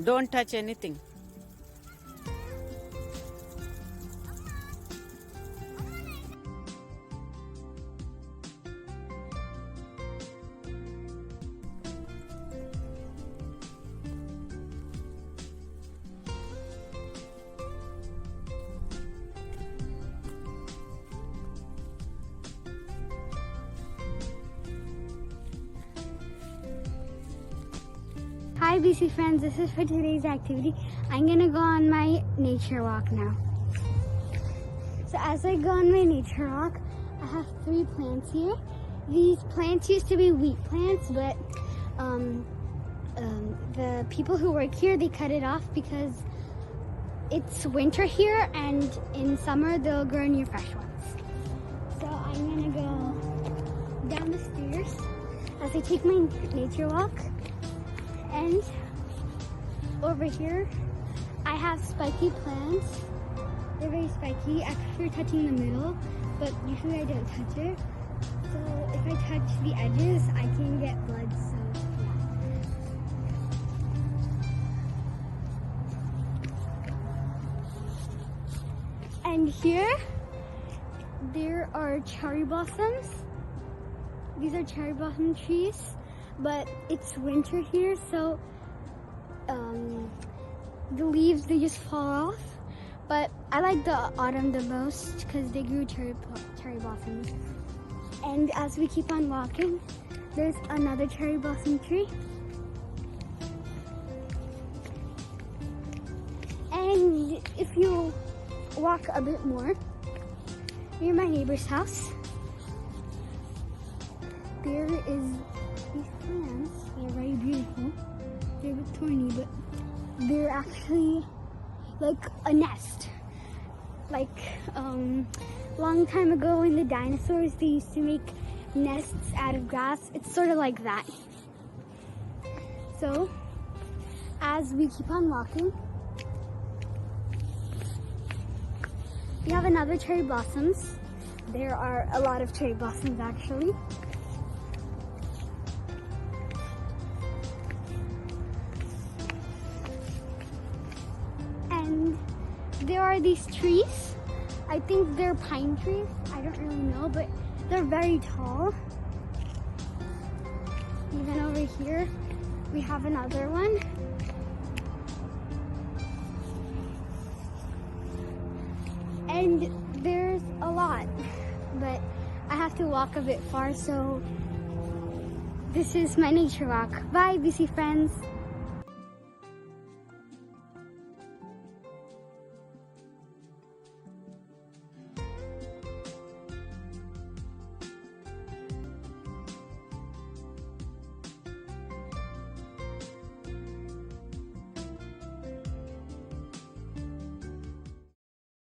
Don't touch anything. Hi BC friends, this is for today's activity. I'm gonna go on my nature walk now. So as I go on my nature walk, I have 3 plants here. These plants used to be wheat plants, but the people who work here, they cut it off because it's winter here and in summer they'll grow new fresh ones. So I'm gonna go down the stairs as I take my nature walk. And over here, I have spiky plants. They're very spiky. I prefer touching the middle, but usually I don't touch it. So if I touch the edges, I can get blood, so yeah. And here, there are cherry blossoms. These are cherry blossom trees. But it's winter here, so the leaves, they just fall off. But I like the autumn the most because they grew cherry blossoms. And as we keep on walking, there's another cherry blossom tree. And if you walk a bit more, near my neighbor's house, there is these plants. They're very beautiful. They're a bit thorny, but they're actually like a nest. Like long time ago when the dinosaurs, they used to make nests out of grass. It's sort of like that. So as we keep on walking, we have another cherry blossoms. There are a lot of cherry blossoms actually. There are these trees. I think they're pine trees. I don't really know, but they're very tall. Even over here, we have another one. And there's a lot, but I have to walk a bit far, so this is my nature walk. Bye, BC friends.